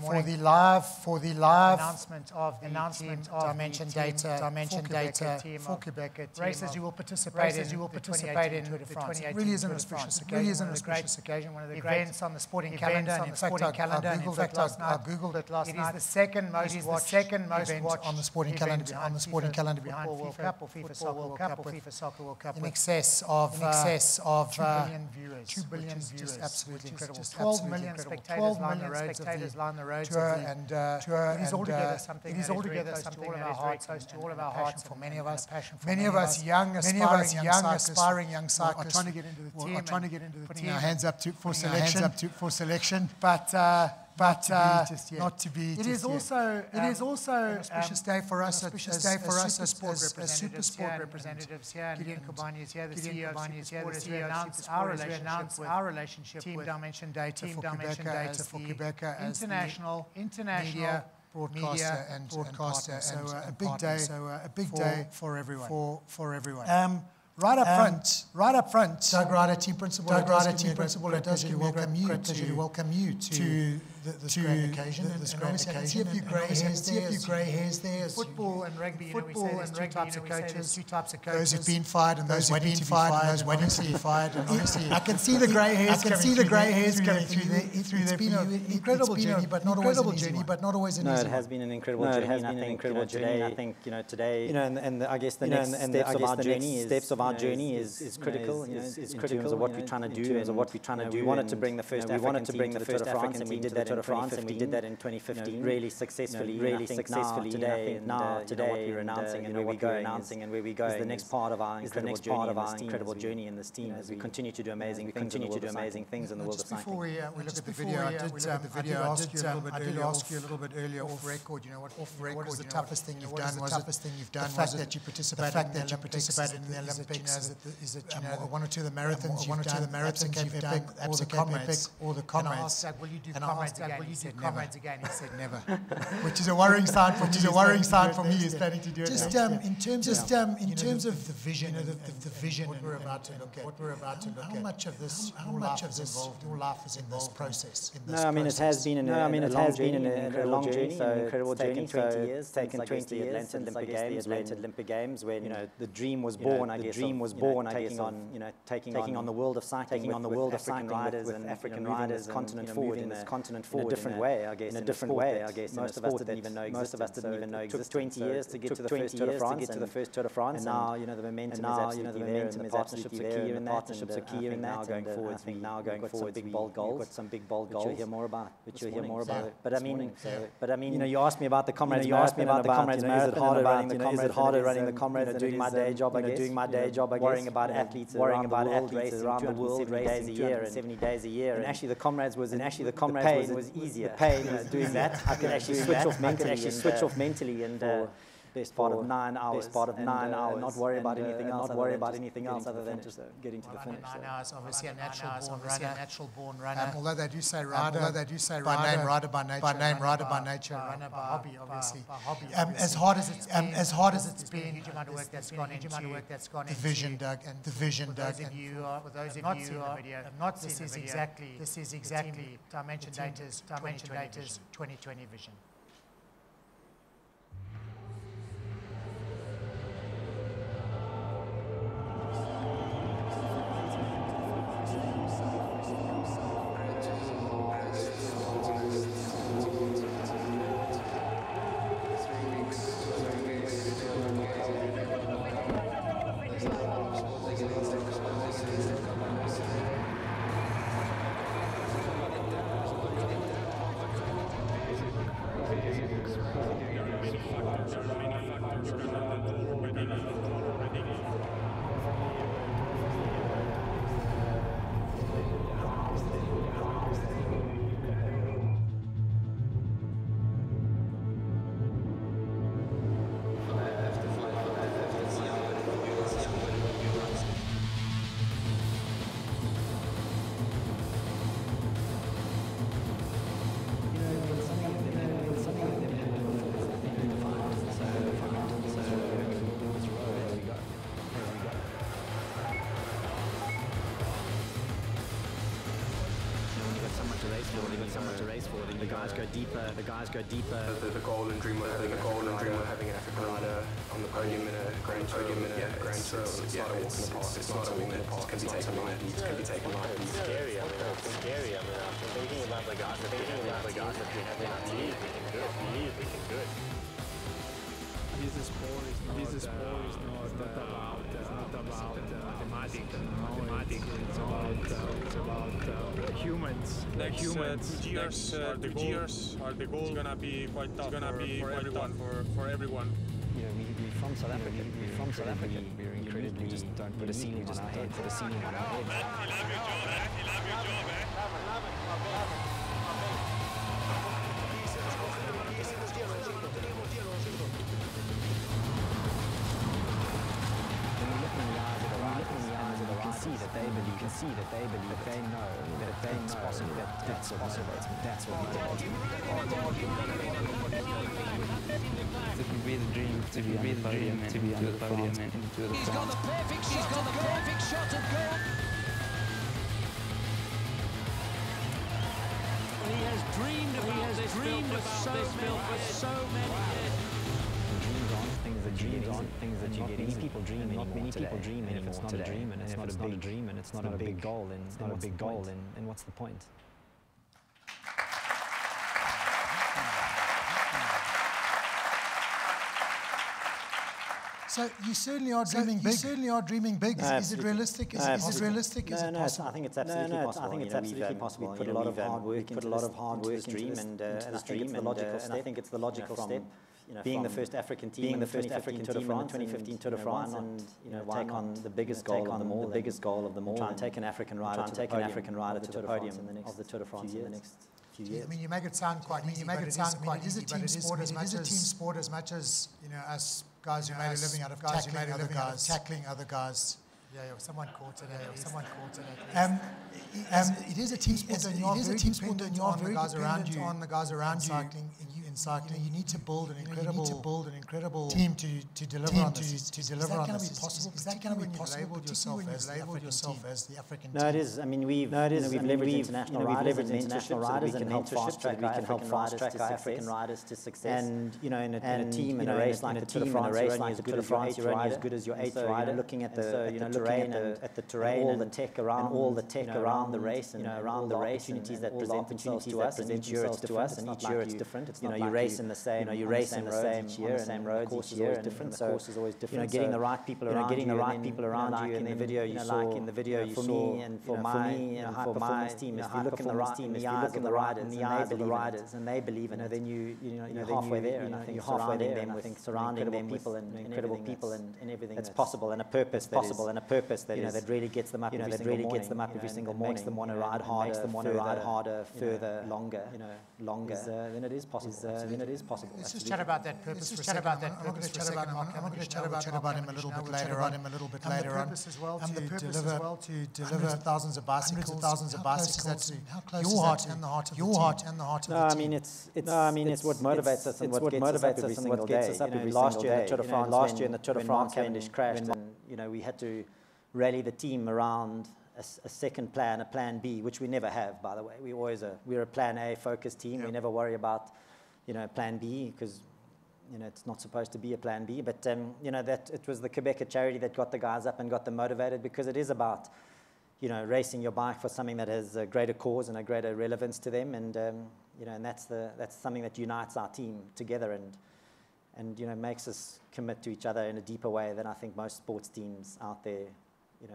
for the live announcement of dimension data for Qhubeka races you will participate in the Tour de France. It really is an auspicious occasion. One of the events on the sporting calendar. And in fact, I googled it last night. It is the second most watched on the sporting calendar behind FIFA World Cup or FIFA Soccer World Cup in excess of 2 billion viewers. 2 billion viewers, just absolutely incredible. 12 million spectators line the roads and it is altogether something that is very close to all of our hearts for many of us. Many of us young aspiring young cyclists are trying to get into the team, putting our hands up for selection, but not to be. It is also an auspicious day for us as SuperSport representatives here. Gideon Kobani is here, the CEO of SuperSport, to announce our relationship with Team Dimension Data for Qhubeka as international media broadcaster and partner. So a big day for everyone. Right up front, Doug Ryder, team principal, it does welcome you to this great occasion. I see a few grey hairs there. Football and rugby, there's two types of coaches. Those who've been fired and those waiting to be fired. I can see the grey hairs coming through there. It's been an incredible journey, but not always an easy one. No, it has been an incredible journey. I think today, and I guess the next steps of our journey is critical. Is critical in terms of what we're trying to do. We wanted to bring the first African team to the Tour de France, and we did that in 2015. Really successfully. Today, what we're announcing and where we're going is the next part of our incredible journey in this team as we continue to do amazing things in the world of cycling. Before we look at the video, I did ask you a little bit earlier off record. What is the toughest thing you've done? Was the fact that you participated in the Olympics? Is it one or two of the marathons you've done, or the comrades? And I asked Doug, will you do comrades again? He said never, which is a worrying sign for me. He's planning to do it. Just in terms of the vision, what we're about to look at. How much of this your life is in this process? No, I mean it has been a long journey. So incredible journey. 20 years. Taken 20 years. Atlanta Olympic Games, when the dream was born. Taking on the world of cycling, riders and African riders, continent forward in a different way, I guess. Most of us didn't even know. It took 20 years to get to the first Tour de France, and now the momentum is absolutely there, and the partnerships are key in that. Now going forward, big bold goals. Got some big bold goals. Which you'll hear more about. But I mean, you asked me about the comrades. Is it harder running the comrades than doing my day job? Worrying about athletes around the world 70 days a year. And actually the comrades was easier. The pain doing that. I could actually switch off mentally and best part of 9 hours, not worry about anything else other than just getting to the finish. 9 hours, obviously a natural born runner. Although they do say rider by name, rider by nature, runner by hobby, obviously. As hard as it's been, huge amount of work that's gone into the vision, Doug. For those of you who have not seen the video, this is exactly Dimension Data's 2020 vision. to race for. Then the guys go deeper. The The goal and dream of having an African rider on the podium in a Grand Tour. It's not a walk in the park. It's not something that can be taken lightly. It can be taken lightly. It's scary. It's scary. I'm thinking about the guys that we have in our team. We can do it. This sport is not about mathematics. It's about humans. Next 2 years are the goal. It's gonna be quite tough for everyone. You know, we're from South Africa. We're incredibly. We just don't put a ceiling on our head. You can see that they believe, they know that it's possible, that's what we do. To be the dream, to be on the podium and to the front. He's got the perfect shot of goal. He has dreamed about this film for so many years. Things that you get. Many people dream anymore. Not many people dream anymore. If it's not a dream and it's not a big dream and it's not a big goal, and what's the point? So you certainly are dreaming big. Is it realistic? Is it realistic? Is it possible? I think it's absolutely possible. I think it's absolutely possible. Put a lot of hard work into this dream, and I think it's the logical step. I think it's the logical step. Being the first African team in the 2015 Tour de France, and take on the biggest goal of them all, try and take an African rider to the podium of the Tour de France in the next few years. I mean, you make it sound quite easy. It is a team sport as much as us guys who made a living out of tackling other guys. Yeah, someone caught it. It is a team sport, and you are very dependent on the guys around you. In cycling, you need to build an incredible team to deliver on this. Is that going to be possible? Is that going to be possible? Labeled yourself as the African team. No, it is. I mean, we've leveraged international riders and help fast track our African riders to success. And in a team in a race like the Tour de France, you're only as good as your eighth rider. Looking at the terrain, all the tech around the race, and around the opportunities that present themselves to us, and each year it's different, and each year it's different. It's not you race in the same, each year, and the course is always different. So course is always different. Getting the right people around you. In the video you saw, for me and for my high performance team, if you look in the eyes of the riders, and they believe in it, then you're halfway there. And I think surrounding them with incredible people and everything that's possible, and a purpose that really gets them up every single morning, makes them want to ride harder, further, longer, then it is possible. Let's just chat about that purpose for a second. I'm not going to chat about him a little bit later on. The purpose as well to deliver thousands of bicycles. That's your heart and the heart of the team. I mean, it's what motivates us and what gets us up every single day. Last year in the Tour de France, Cavendish crashed, and we had to rally the team around a second plan, a plan B, which we never have, by the way. We're a plan A focused team. We never worry about plan B, because it's not supposed to be a plan B. But that it was the Qhubeka charity that got the guys up and got them motivated, because it is about racing your bike for something that has a greater cause and a greater relevance to them, and and that's something that unites our team together and makes us commit to each other in a deeper way than I think most sports teams out there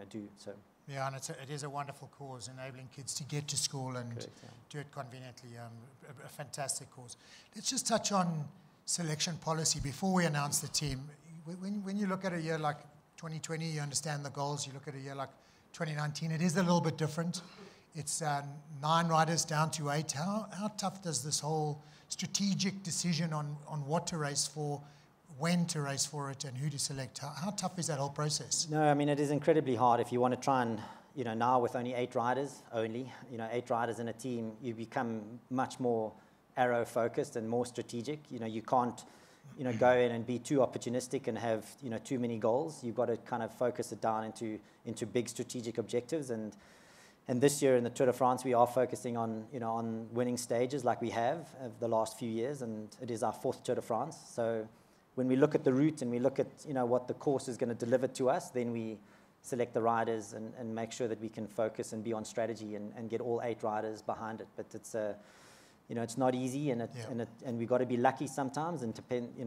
do. So. Yeah, and it is a wonderful cause, enabling kids to get to school and do it conveniently. A fantastic cause. Let's just touch on selection policy before we announce the team. When you look at a year like 2020, you understand the goals. You look at a year like 2019, it is a little bit different. It's 9 riders down to 8. How tough does this whole strategic decision on what to race for, when to race for it, and who to select? How tough is that whole process? No, I mean, it is incredibly hard. If you want to try and, now with only 8 riders, 8 riders in a team, you become much more arrow-focused and more strategic. You can't, go in and be too opportunistic and have, too many goals. You've got to kind of focus it down into big strategic objectives. And, And this year in the Tour de France, we are focusing on, on winning stages like we have of the last few years, and it is our 4th Tour de France. So when we look at the route and we look at, what the course is going to deliver to us, then we select the riders and make sure that we can focus and be on strategy and get all 8 riders behind it. But it's it's not easy, and we've got to be lucky sometimes, and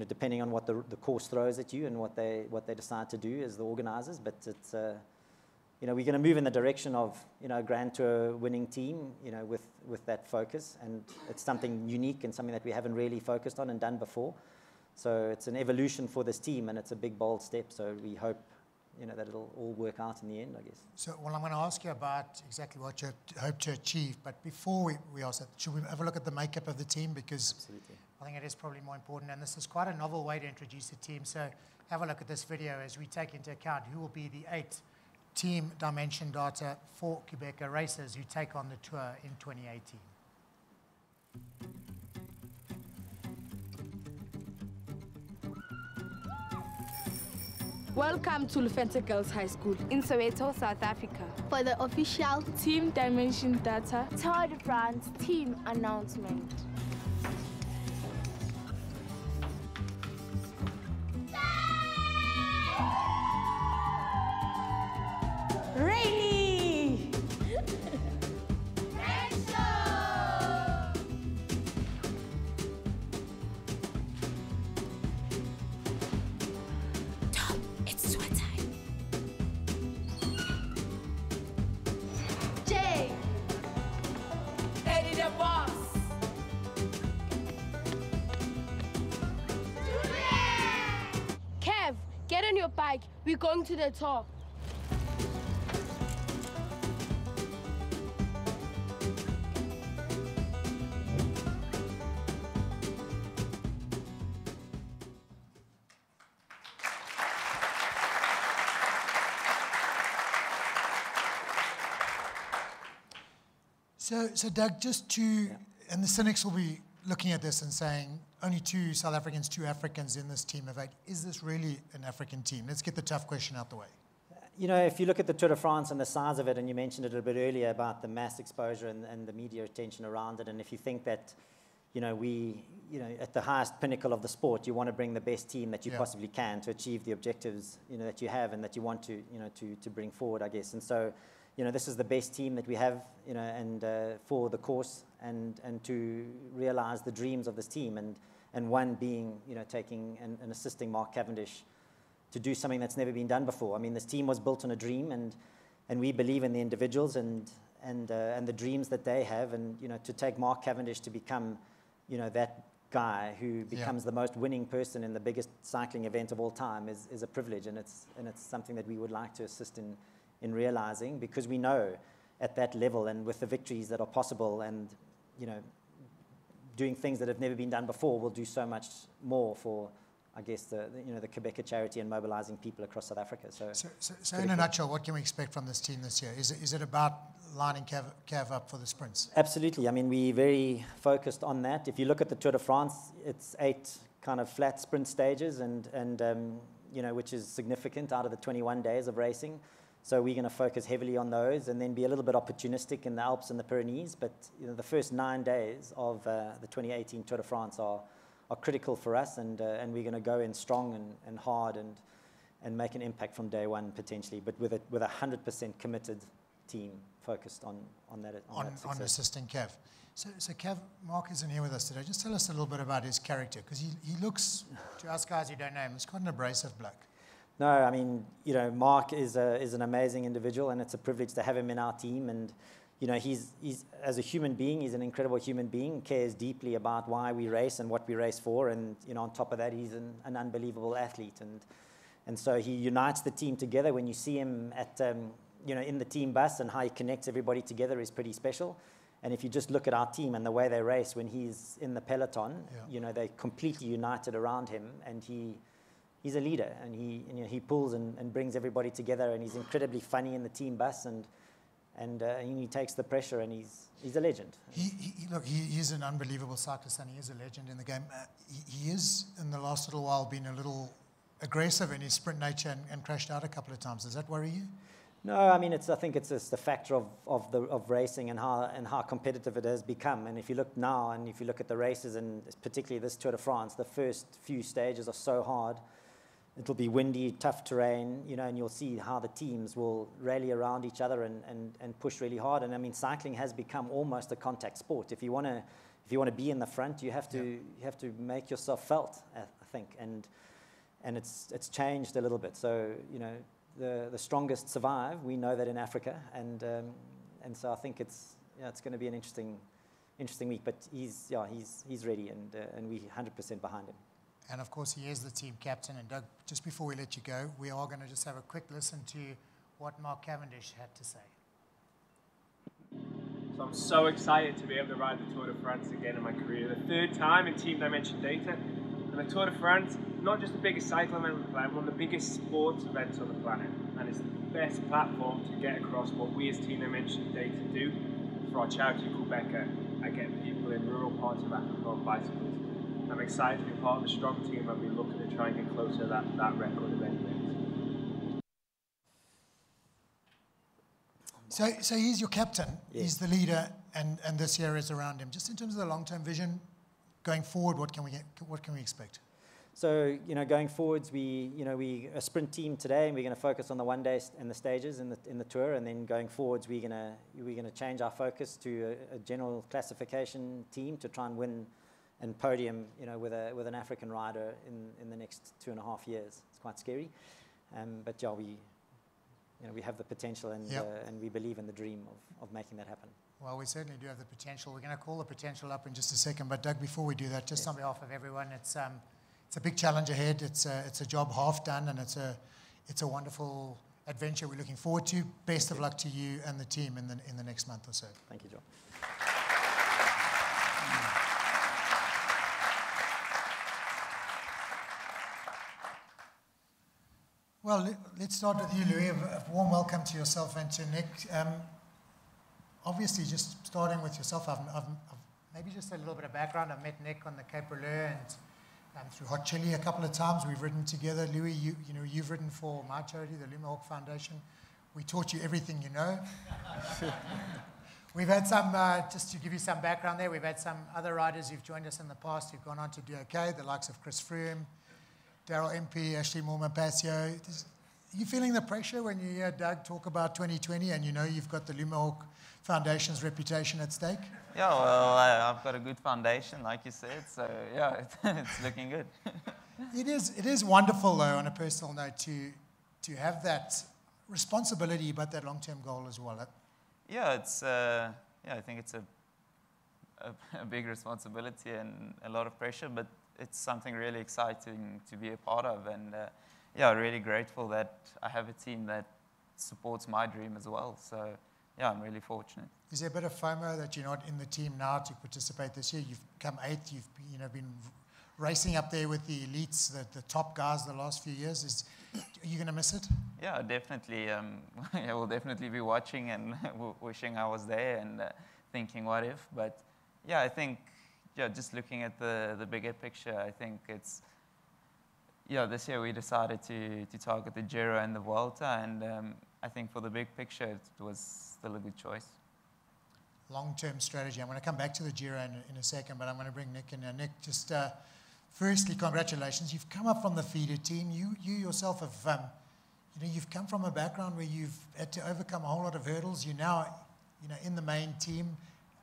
depending on what the course throws at you and what they decide to do as the organizers. But it's we're going to move in the direction of a Grand Tour winning team, with that focus, and it's something unique and something that we haven't really focused on and done before. So it's an evolution for this team, and it's a big, bold step. So we hope that it'll all work out in the end, I guess. So, well, I'm going to ask you about exactly what you hope to achieve. But before we ask that, should we have a look at the makeup of the team? Because absolutely, I think it is probably more important. And this is quite a novel way to introduce the team. So have a look at this video as we take into account who will be the 8 team dimension data for Qhubeka racers who take on the tour in 2018. Welcome to Lufente Girls High School in Soweto, South Africa. For the official Team Dimension Data Tour de France team announcement. Rainy! It's sweat time. Jay! Eddie the boss! Kev, get on your bike. We're going to the tour. So Doug, just to, and the cynics will be looking at this and saying, only 2 South Africans, 2 Africans in this team of 8. Is this really an African team? Let's get the tough question out the way. If you look at the Tour de France and the size of it, and you mentioned it a bit earlier about the mass exposure and the media attention around it, and if you think that, at the highest pinnacle of the sport, you want to bring the best team that you possibly can to achieve the objectives, that you have and that you want to, to bring forward, I guess. And so, this is the best team that we have, and for the course and to realize the dreams of this team, and one being, taking and assisting Mark Cavendish to do something that's never been done before. I mean, this team was built on a dream, and we believe in the individuals and the dreams that they have, and to take Mark Cavendish to become, that guy who becomes the most winning person in the biggest cycling event of all time is a privilege, and it's something that we would like to assist in realizing, because we know at that level and with the victories that are possible, and doing things that have never been done before will do so much more for, I guess, the Qhubeka charity and mobilizing people across South Africa. So in a nutshell, what can we expect from this team this year? Is it about lining Cav up for the sprints? Absolutely. I mean, we're very focused on that. If you look at the Tour de France, it's 8 kind of flat sprint stages, and which is significant out of the 21 days of racing. So we're going to focus heavily on those, and then be a little bit opportunistic in the Alps and the Pyrenees. But the first 9 days of the 2018 Tour de France are critical for us, and we're going to go in strong and hard and make an impact from day one potentially, but with a 100% committed team focused on that assisting Cav. So Cav, Mark isn't here with us today. Just tell us a little bit about his character, because he looks, to us guys who don't know him, he's quite an abrasive bloke. No, I mean, Mark is an amazing individual, and it's a privilege to have him in our team. And he's as a human being, he's an incredible human being, cares deeply about why we race and what we race for. And on top of that, he's an unbelievable athlete. And so he unites the team together. When you see him at in the team bus, and how he connects everybody together is pretty special. And if you just look at our team and the way they race when he's in the peloton, they're completely united around him, and he's a leader, and he pulls and brings everybody together, and he's incredibly funny in the team bus, and he takes the pressure, and he's a legend. He's an unbelievable cyclist, and he is a legend in the game. He is, in the last little while, been a little aggressive in his sprint nature and crashed out a couple of times. Does that worry you? No, I mean, I think it's just the factor of racing and how competitive it has become. And if you look now, and if you look at the races, and particularly this Tour de France, the first few stages are so hard. It'll be windy, tough terrain, you know, and you'll see how the teams will rally around each other and push really hard. And I mean, cycling has become almost a contact sport. If you want to be in the front, you have to make yourself felt, I think, and it's changed a little bit. So you know, the strongest survive. We know that in Africa, and so I think it's going to be an interesting week. But he's ready, and we 100% behind him. And of course, he is the team captain. And Doug, just before we let you go, we are going to just have a quick listen to what Mark Cavendish had to say. So I'm so excited to be able to ride the Tour de France again in my career. The third time in Team Dimension Data. And the Tour de France, not just the biggest cycling event on the planet, one of the biggest sports events on the planet. And it's the best platform to get across what we as Team Dimension Data do for our charity Qhubeka and getting people in rural parts of Africa on bicycles. I'm excited to be part of a strong team. I'll be looking to try and get closer to that record of any wins. So he's your captain. Yes. He's the leader, and this year is around him. Just in terms of the long-term vision, going forward, what can we expect? So you know, going forwards, we a sprint team today, and we're going to focus on the one day and the stages in the tour, and then going forwards, we're going to change our focus to a general classification team to try and win and podium, you know, with an African rider in the next 2.5 years. It's quite scary, but yeah, we have the potential, and we believe in the dream of making that happen. Well, we certainly do have the potential. We're going to call the potential up in just a second, but Doug, before we do that, just on behalf of everyone, it's a big challenge ahead. It's a job half done, and it's a wonderful adventure we're looking forward to. Best of luck to you and the team in the next month or so. Thank you, John. Well, let's start with you, Louis. A warm welcome to yourself and to Nick. Obviously, just starting with yourself, I've maybe just a little bit of background. I've met Nick on the Cape Relais and through Hot Chili a couple of times. We've ridden together. Louis, you've ridden for my charity, the Lumahawk Foundation. We taught you everything you know. We've had some, just to give you some background there, we've had some other riders who've joined us in the past who've gone on to do okay, the likes of Chris Froome, Daryl MP, Ashley Moorman-Passio. Are you feeling the pressure when you hear Doug talk about 2020 and you know you've got the Lumahawk Foundation's reputation at stake? Yeah, well, I've got a good foundation, like you said, so yeah, it's looking good. It is wonderful, though, on a personal note, to have that responsibility, but that long-term goal as well. Yeah, I think it's a big responsibility and a lot of pressure, but it's something really exciting to be a part of, and yeah, really grateful that I have a team that supports my dream as well. So yeah, I'm really fortunate. Is there a bit of FOMO that you're not in the team now to participate this year? You've come 8th. You've been racing up there with the elites, the top guys the last few years. Are you going to miss it? Yeah, definitely. I will definitely be watching and wishing I was there and thinking what if. But yeah, I think just looking at the bigger picture, I think it's this year we decided to target the Giro and the Vuelta, and I think for the big picture it was still a good choice. Long-term strategy. I'm going to come back to the Giro in a second, but I'm going to bring Nick in now. Nick, just firstly, congratulations. You've come up from the feeder team. You yourself have, you've come from a background where you've had to overcome a whole lot of hurdles. You're now, in the main team.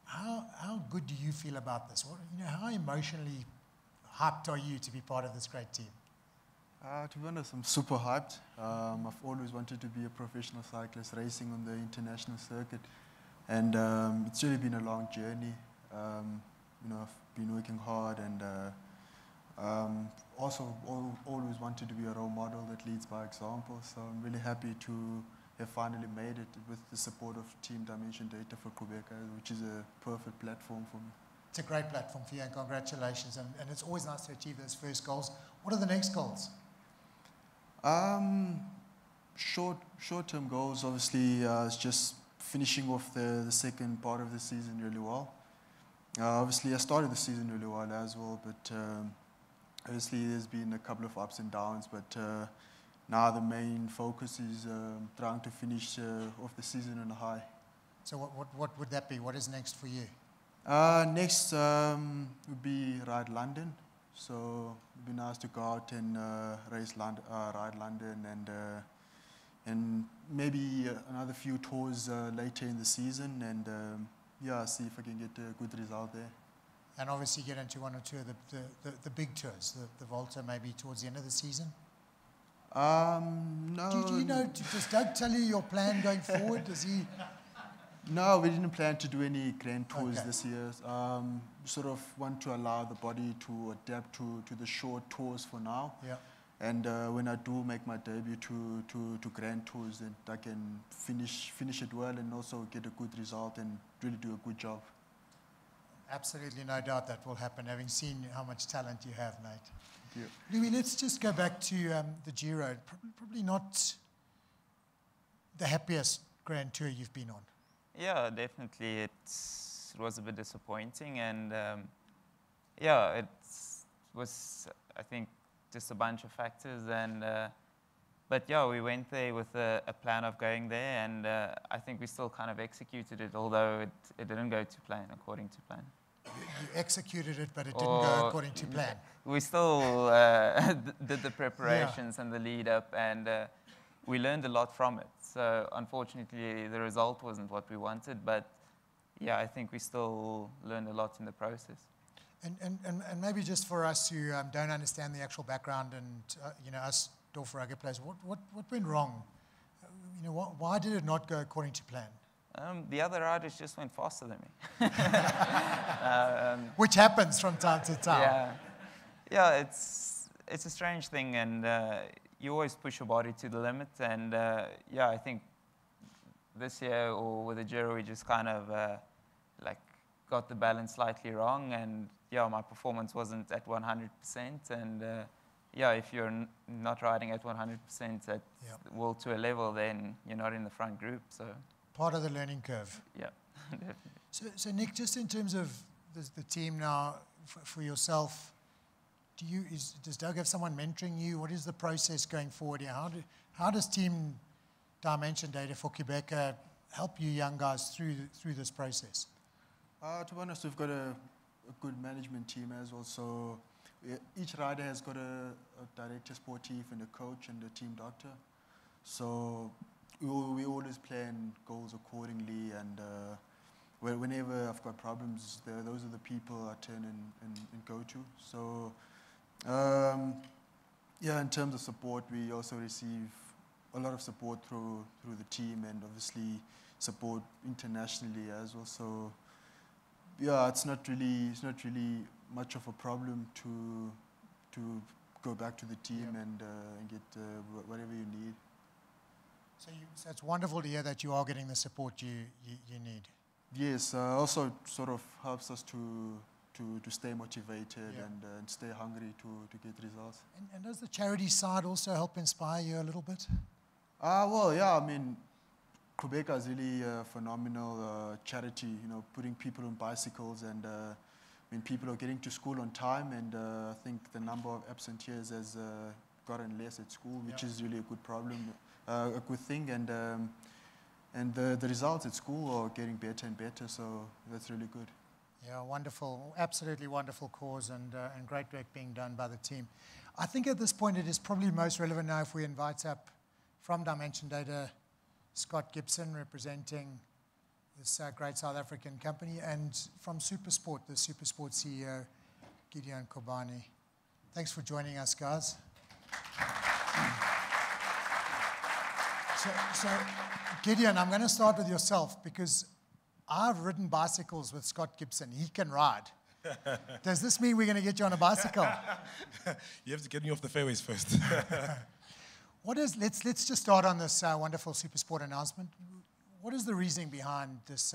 How good do you feel about this? How emotionally hyped are you to be part of this great team? To be honest, I'm super hyped. I've always wanted to be a professional cyclist racing on the international circuit. And it's really been a long journey. I've been working hard and also always wanted to be a role model that leads by example. So I'm really happy to have finally made it with the support of Team Dimension Data for Qhubeka, which is a perfect platform for me. It's a great platform for you, and congratulations. And it's always nice to achieve those first goals. What are the next goals? Short-term goals, obviously, is just finishing off the second part of the season really well. Obviously, I started the season really well as well, but obviously there's been a couple of ups and downs. But now the main focus is trying to finish off the season on a high. So what would that be? What is next for you? Next would be Ride London. So it'd be nice to go out and ride London and maybe another few tours later in the season, and yeah, see if I can get a good result there. And obviously get into one or two of the big tours, the Volta maybe towards the end of the season? No. Do you know, does Doug tell you your plan going forward? Does he? No, we didn't plan to do any grand tours this year. Sort of want to allow the body to adapt to the short tours for now. Yeah. And when I do make my debut to grand tours, then I can finish it well and also get a good result and really do a good job. Absolutely no doubt that will happen, having seen how much talent you have, mate. Yeah. Louis, let's just go back to the Giro. Probably not the happiest Grand Tour you've been on. Yeah, definitely. It was a bit disappointing, and yeah, it was, I think, just a bunch of factors. And but yeah, we went there with a plan of going there, and I think we still kind of executed it, although it didn't go to plan, according to plan. You executed it, but it didn't go according to plan. We still did the preparations and the lead up, and we learned a lot from it. So unfortunately, the result wasn't what we wanted, but yeah, I think we still learned a lot in the process. And maybe just for us who don't understand the actual background, and you know, us Dorf rugby players, what went wrong? You know, why did it not go according to plan? The other riders just went faster than me. Which happens from time to time. Yeah, it's a strange thing, and you always push your body to the limit. And yeah, I think this year or with the Giro, we just kind of like got the balance slightly wrong. And yeah, my performance wasn't at 100%. And yeah, if you're not riding at 100% at World Tour level, then you're not in the front group. So. Part of the learning curve. Yeah, definitely. So Nick, just in terms of the team now, for yourself, does Doug have someone mentoring you? What is the process going forward here? How does Team Dimension Data for Qhubeka help you young guys through this process? To be honest, we've got a good management team as well. So each rider has got a director sportif and a coach and a team doctor. So we always plan goals accordingly, and whenever I've got problems, those are the people I turn and go to. So yeah, in terms of support, we also receive a lot of support through the team, and obviously support internationally as well. So yeah, it's not really much of a problem to go back to the team and get whatever you need. So it's wonderful to hear that you are getting the support you need. Yes, also sort of helps us to stay motivated and stay hungry to get results. And does the charity side also help inspire you a little bit? Well, yeah, I mean, Qhubeka is really a phenomenal charity, you know, putting people on bicycles, and I mean, people are getting to school on time, and I think the number of absentees has gotten less at school, which is really a good problem. A good thing, and the results at school are getting better and better, so that's really good. Yeah, wonderful, absolutely wonderful cause, and great work being done by the team. I think at this point it is probably most relevant now if we invite up from Dimension Data Scott Gibson, representing this great South African company, and from SuperSport, the SuperSport CEO, Gideon Kobani. Thanks for joining us, guys. So, Gideon, I'm going to start with yourself, because I've ridden bicycles with Scott Gibson. He can ride. Does this mean we're going to get you on a bicycle? You have to get me off the fairways first. Let's just start on this wonderful SuperSport announcement. What is the reasoning behind this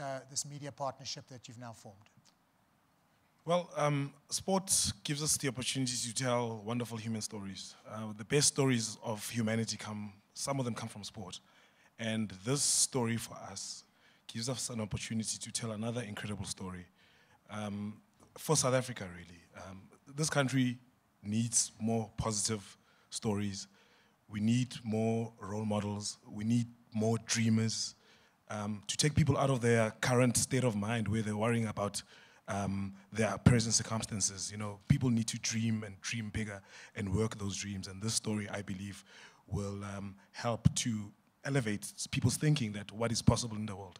media partnership that you've now formed? Well, sport gives us the opportunity to tell wonderful human stories. The best stories of humanity some of them come from sport. And this story for us gives us an opportunity to tell another incredible story for South Africa, really. This country needs more positive stories. We need more role models. We need more dreamers to take people out of their current state of mind where they're worrying about their present circumstances. You know, people need to dream and dream bigger and work those dreams. And this story, I believe, will help to elevate people's thinking that what is possible in the world.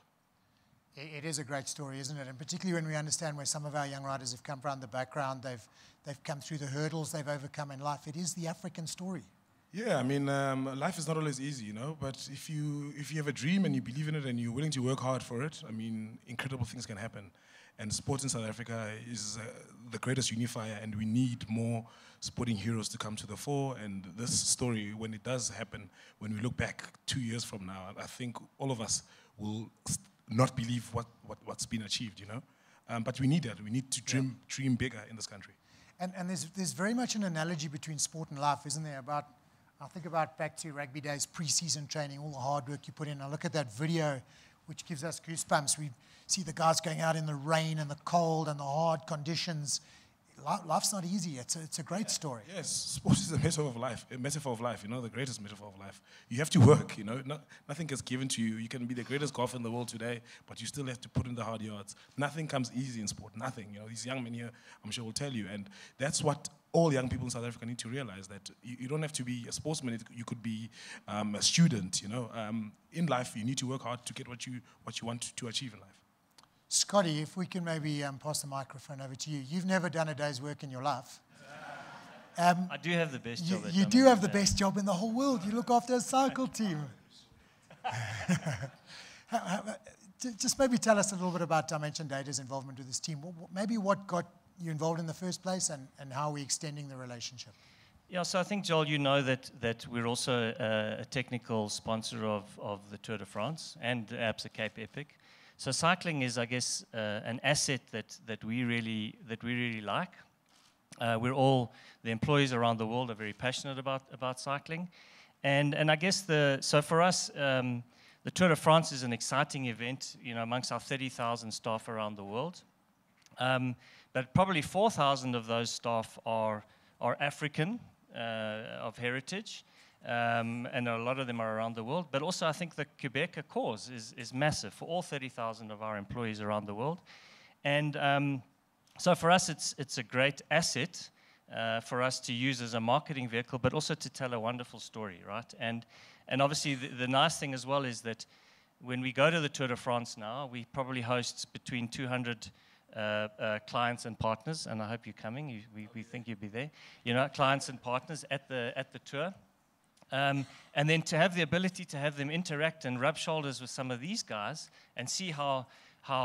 It is a great story, isn't it? And particularly when we understand where some of our young riders have come from, the background, they've come through the hurdles they've overcome in life. It is the African story. Yeah, I mean, life is not always easy, you know, but if you have a dream and you believe in it and you're willing to work hard for it, I mean, incredible things can happen. And sports in South Africa is the greatest unifier, and we need more sporting heroes to come to the fore. And this story, when it does happen, when we look back 2 years from now, I think all of us will not believe what's been achieved, you know. But we need that. We need to dream bigger in this country. And there's very much an analogy between sport and life, isn't there? I think about back to rugby days, pre-season training, all the hard work you put in. I look at that video, which gives us goosebumps. We see the guys going out in the rain and the cold and the hard conditions. Life's not easy. It's a great story. Yes, sports is a metaphor of life, you know, the greatest metaphor of life. You have to work, you know, nothing gets given to you. You can be the greatest golfer in the world today, but you still have to put in the hard yards. Nothing comes easy in sport, nothing. You know, these young men here, I'm sure will tell you, and that's what all young people in South Africa need to realize, that you don't have to be a sportsman, you could be a student, you know. In life, you need to work hard to get what you want to achieve in life. Scotty, if we can maybe pass the microphone over to you. You've never done a day's work in your life. I do have the best job. You do have the best job in the whole world. You look after a cycle team. Just maybe tell us a little bit about Dimension Data's involvement with this team. Maybe what got you involved in the first place, and how are we extending the relationship? Yeah, so I think, Joel, you know that we're also a technical sponsor of the Tour de France and perhaps the Cape Epic. So cycling is, I guess, an asset that we really like. We're all, the employees around the world are very passionate about cycling, and I guess so for us, the Tour de France is an exciting event, you know, amongst our 30,000 staff around the world. But probably 4,000 of those staff are African of heritage. And a lot of them are around the world. But also I think the Qhubeka cause is massive for all 30,000 of our employees around the world. And so for us, it's a great asset for us to use as a marketing vehicle, but also to tell a wonderful story, right? And obviously the nice thing as well is that when we go to the Tour de France now, we probably host between 200 clients and partners, and I hope you're coming. We think you'll be there. You know, clients and partners at the tour. And then to have the ability to have them interact and rub shoulders with some of these guys and see how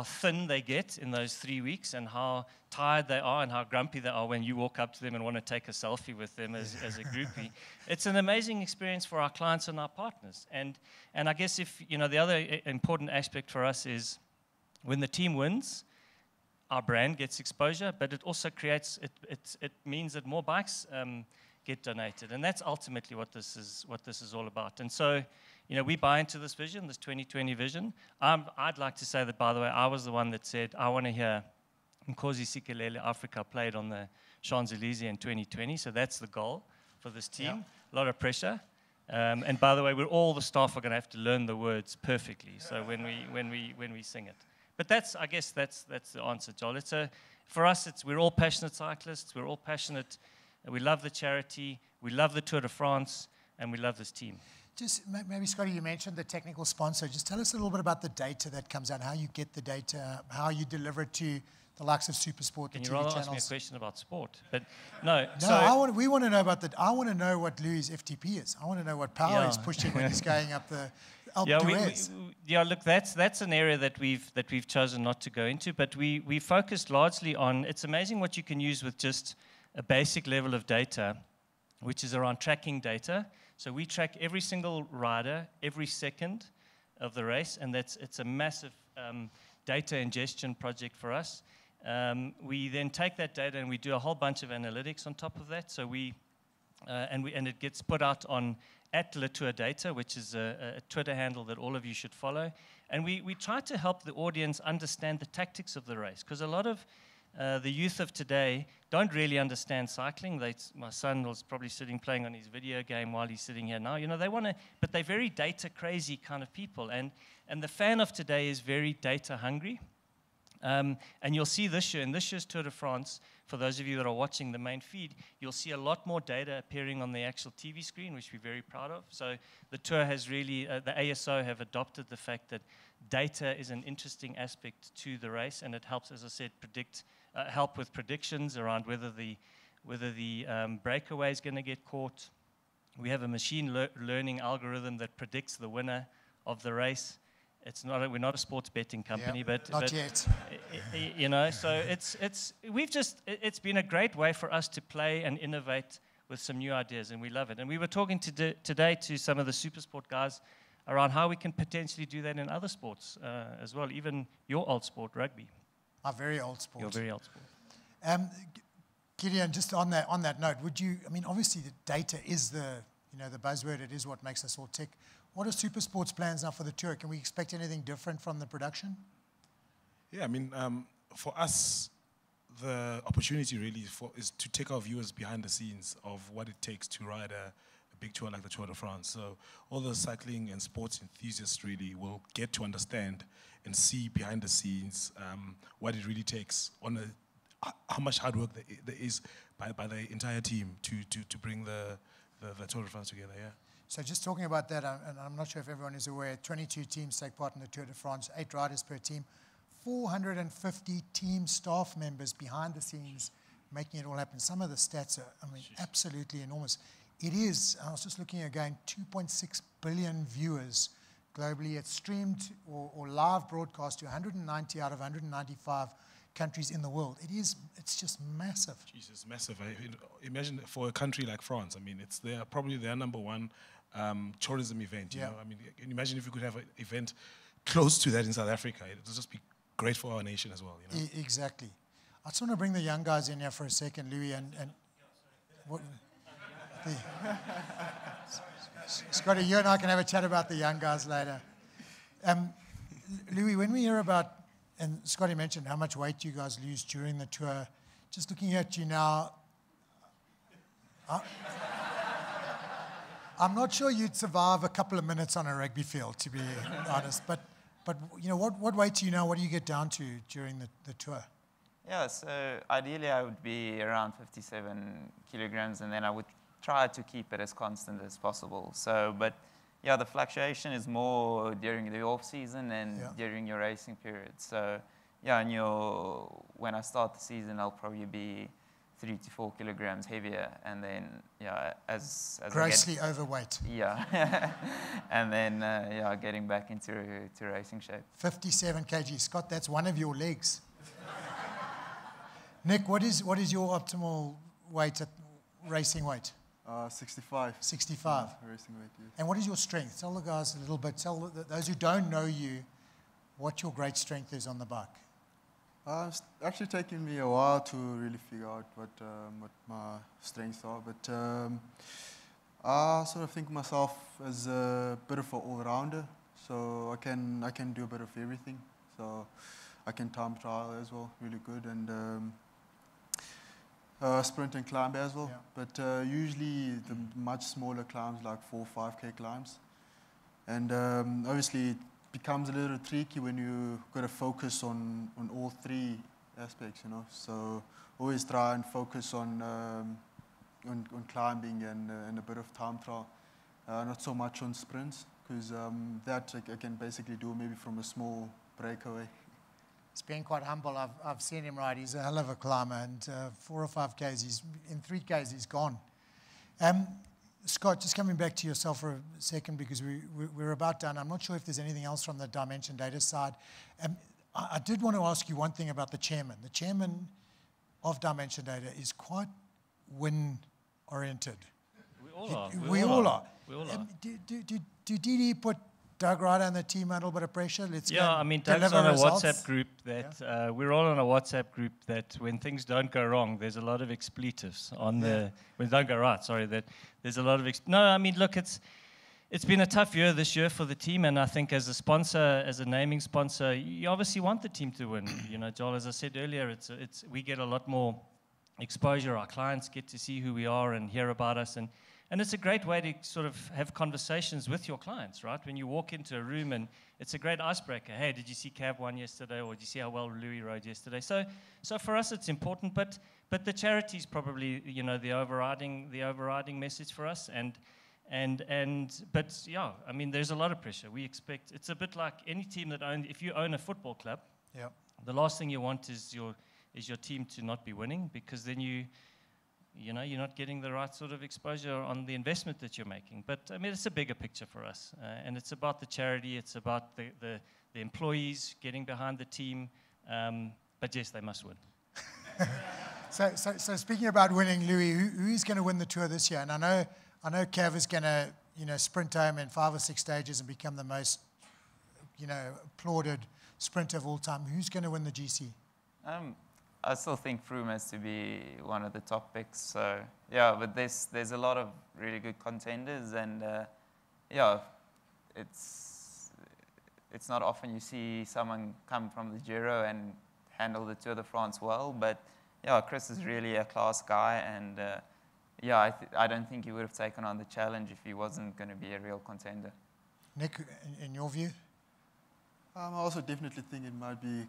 thin they get in those 3 weeks and how tired they are and how grumpy they are when you walk up to them and want to take a selfie with them as a groupie. It's an amazing experience for our clients and our partners. And I guess the other important aspect for us is when the team wins, our brand gets exposure, but it also creates, it means that more bikes get donated, and that's ultimately what this is all about. And so, you know, we buy into this vision, this 2020 vision. I'd like to say that, by the way, I was the one that said I want to hear Nkosi Sikelele Africa played on the Champs-Élysées in 2020. So that's the goal for this team. Yeah. A lot of pressure. And by the way, all the staff are going to have to learn the words perfectly. So when we sing it, but I guess that's the answer, Joel. For us, we're all passionate cyclists. We're all passionate. We love the charity, we love the Tour de France, and we love this team. Just maybe, Scotty, you mentioned the technical sponsor. Just tell us a little bit about the data that comes out, how you get the data, how you deliver it to the likes of SuperSport, the TV channels. Can you rather ask me a question about sport? But no. We want to know about I want to know what Louis' FTP is. I want to know what power he's pushing when he's going up the Alpe d'Huez. Look, that's an area that we've chosen not to go into, but we focused largely on. It's amazing what you can use with just a basic level of data, which is around tracking data. So we track every single rider every second of the race, and it's a massive data ingestion project for us. We then take that data and we do a whole bunch of analytics on top of that. So and it gets put out on @LeTourData, which is a Twitter handle that all of you should follow. And we try to help the audience understand the tactics of the race, because a lot of the youth of today don't really understand cycling. My son was probably sitting playing on his video game while he's sitting here now. You know, they want to, but they're very data crazy kind of people. And the fan of today is very data hungry. And you'll see this year, in this year's Tour de France, for those of you that are watching the main feed, you'll see a lot more data appearing on the actual TV screen, which we're very proud of. So the Tour has really, the ASO have adopted the fact that data is an interesting aspect to the race, and it helps, as I said, help with predictions around whether the breakaway is going to get caught. We have a machine learning algorithm that predicts the winner of the race. It's not we're not a sports betting company, but not yet. You know, so it's been a great way for us to play and innovate with some new ideas, and we love it. And we were talking today to some of the SuperSport guys around how we can potentially do that in other sports as well, even your old sport, rugby. Our very old sport. Your very old sport. Gideon, just on that note, would you? I mean, obviously, the data is the buzzword. It is what makes us all tick. What are SuperSport's plans now for the Tour? Can we expect anything different from the production? Yeah, I mean, for us, the opportunity really is to take our viewers behind the scenes of what it takes to ride a big tour like the Tour de France. So all the cycling and sports enthusiasts really will get to understand and see behind the scenes what it really takes, how much hard work there is by the entire team to bring the Tour de France together. Yeah. So just talking about that, and I'm not sure if everyone is aware, 22 teams take part in the Tour de France, 8 riders per team, 450 team staff members behind the scenes making it all happen. Some of the stats are, absolutely enormous. It is, I was just looking again, 2.6 billion viewers globally. It's streamed or live broadcast to 190 out of 195 countries in the world. It's just massive. Jesus, massive. Imagine for a country like France, I mean, it's probably their number one tourism event. You know, I mean, imagine if we could have an event close to that in South Africa. It would just be great for our nation as well. You know? Exactly. I just want to bring the young guys in here for a second, Louis, and what, Scotty, you and I can have a chat about the young guys later. Louis, when we hear about, and Scotty mentioned how much weight you guys lose during the tour, just looking at you now, I'm not sure you'd survive a couple of minutes on a rugby field, to be honest. But you know, what weight do you know? What do you get down to during the tour? Yeah, so ideally I would be around 57 kilograms, and then I would try to keep it as constant as possible. So, but yeah, the fluctuation is more during the off season and during your racing period. So, yeah, when I start the season, I'll probably be 3 to 4 kilograms heavier, and then as grossly overweight. Yeah, and then getting back into racing shape. 57 kg, Scott. That's one of your legs. Nick, what is your optimal weight racing weight? 65. 65. Racing weight. Yes. And what is your strength? Tell the guys a little bit. Tell those who don't know you what your great strength is on the bike. It's actually taken me a while to really figure out what my strengths are, but I sort of think of myself as a bit of an all-rounder, so I can do a bit of everything. So I can time trial as well, really good, and sprint and climb as well. Yeah. But usually the much smaller climbs, like 4 or 5K climbs, and obviously it becomes a little tricky when you got to focus on all 3 aspects, you know. So always try and focus on climbing and a bit of time trial, not so much on sprints, because that I can basically do maybe from a small breakaway. He's been quite humble. I've seen him ride. He's a hell of a climber, and 4 or 5Ks, in 3Ks, he's gone. Scott, just coming back to yourself for a second, because we're about done. I'm not sure if there's anything else from the Dimension Data side. I did want to ask you one thing about the chairman. The chairman of Dimension Data is quite win-oriented. We all are. Do DD put Doug Ryder and the team under a little bit of pressure? I mean, Doug's on a WhatsApp group that we're all on a WhatsApp group that when things don't go wrong, there's a lot of expletives on when they don't go right. Sorry, that there's a lot of no. I mean, look, it's it's been a tough year this year for the team, and I think as a sponsor, as a naming sponsor, you obviously want the team to win. You know, Joel, as I said earlier, we get a lot more exposure. Our clients get to see who we are and hear about us, and it's a great way to sort of have conversations with your clients, right? When you walk into a room, and it's a great icebreaker. Hey, did you see Cav won yesterday, or did you see how well Louis rode yesterday? So for us, it's important, but the charity is probably, you know, the overriding message for us, but yeah, I mean, there's a lot of pressure. We expect, it's a bit like any team if you own a football club, yeah, the last thing you want is your team to not be winning, because then you know, you're not getting the right sort of exposure on the investment that you're making. But I mean, it's a bigger picture for us, and it's about the charity, it's about the employees getting behind the team, but yes, they must win. So speaking about winning, Louis, who is going to win the Tour this year? And I know Cav is going to, you know, sprint home in 5 or 6 stages and become the most, you know, applauded sprinter of all time. Who's going to win the GC? I still think Froome has to be one of the top picks. So yeah, but there's a lot of really good contenders, and yeah, it's not often you see someone come from the Giro and handle the Tour de France well. But yeah, Chris is really a class guy, and yeah, I don't think he would have taken on the challenge if he wasn't going to be a real contender. Nick, in your view? I also definitely think it might be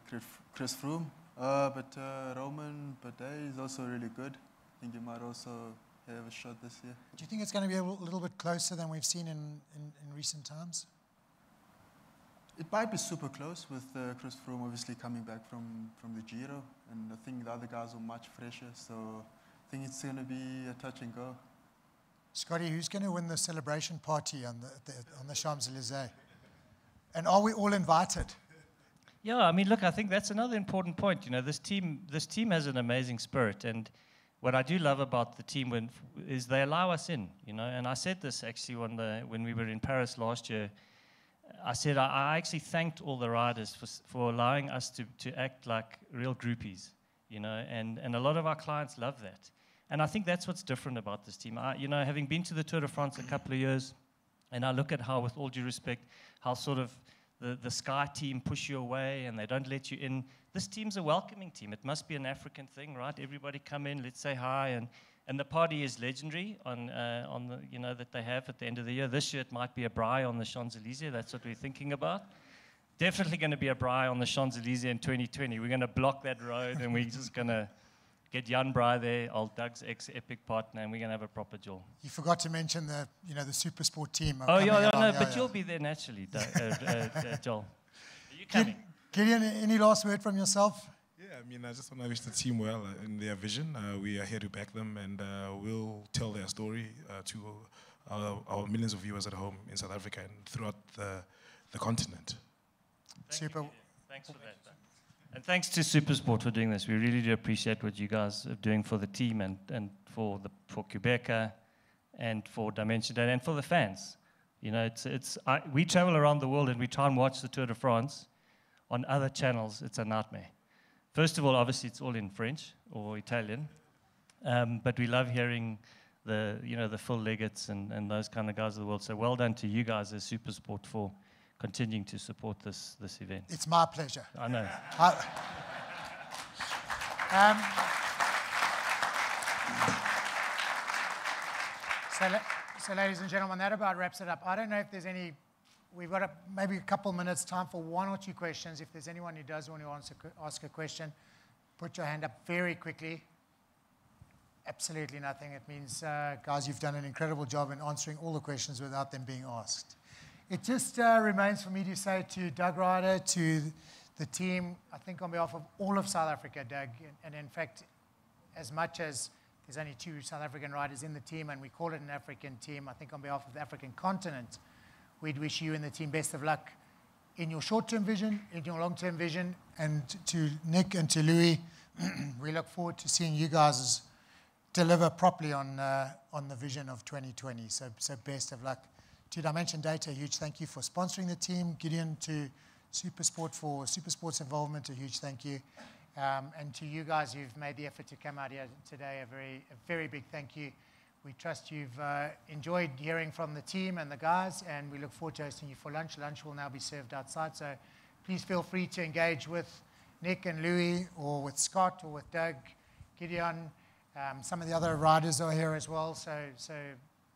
Chris Froome. But Roman Bardet is also really good. I think he might also have a shot this year. Do you think it's going to be a little bit closer than we've seen in recent times? It might be super close with Chris Froome obviously coming back from the Giro, and I think the other guys are much fresher, so I think it's going to be a touch and go. Scotty, who's going to win the celebration party on the Champs-Élysées? And are we all invited? Yeah, I mean, look, I think that's another important point. You know, this team has an amazing spirit, and what I do love about the team is they allow us in. You know, and I said this actually when we were in Paris last year. I said I actually thanked all the riders for allowing us to act like real groupies. You know, and a lot of our clients love that, and I think that's what's different about this team. You know, having been to the Tour de France a couple of years, and I look at how, with all due respect, how sort of the Sky team push you away and they don't let you in. This team's a welcoming team. It must be an African thing, right? Everybody come in, let's say hi, and the party is legendary on the, you know, that they have at the end of the year. This year it might be a braai on the Champs-Élysées. That's what we're thinking about. Definitely going to be a braai on the Champs-Élysées in 2020. We're going to block that road, and we're just going to get Jan Braai there, old Doug's ex-Epic partner, and we're going to have a proper jol. You forgot to mention the SuperSport team. Oh, yeah, but you'll be there naturally, Joel. Are you coming? Gideon, any last word from yourself? Yeah, I mean, I just want to wish the team well in their vision. We are here to back them, and we'll tell their story to our millions of viewers at home in South Africa and throughout the continent. Super. Thanks for that. And thanks to SuperSport for doing this. We really do appreciate what you guys are doing for the team and for Qhubeka and for Dimension Data and for the fans. You know, we travel around the world and we try and watch the Tour de France on other channels. It's a nightmare. First of all, obviously, it's all in French or Italian, but we love hearing the Phil Leggett's and those kind of guys of the world. So well done to you guys as SuperSport for continuing to support this event. It's my pleasure. I know. So ladies and gentlemen, that about wraps it up. I don't know if there's any, we've got maybe a couple minutes time for 1 or 2 questions. If there's anyone who does want to ask a question, put your hand up very quickly. Absolutely nothing. It means, guys, you've done an incredible job in answering all the questions without them being asked. It just remains for me to say to Doug Ryder, to the team, I think on behalf of all of South Africa, Doug, and in fact, as much as there's only 2 South African riders in the team and we call it an African team, I think on behalf of the African continent, we'd wish you and the team best of luck in your short-term vision, in your long-term vision, and to Nick and to Louis, we look forward to seeing you guys deliver properly on the vision of 2020. So best of luck. To Dimension Data, a huge thank you for sponsoring the team. Gideon, to SuperSport for SuperSport's involvement, a huge thank you. And to you guys who've made the effort to come out here today, a very big thank you. We trust you've enjoyed hearing from the team and the guys, and we look forward to hosting you for lunch. Lunch will now be served outside, so please feel free to engage with Nick and Louis, or with Scott, or with Doug, Gideon. Some of the other riders are here as well, so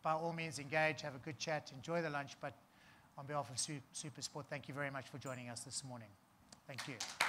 by all means engage, have a good chat, enjoy the lunch. But on behalf of SuperSport, thank you very much for joining us this morning. Thank you.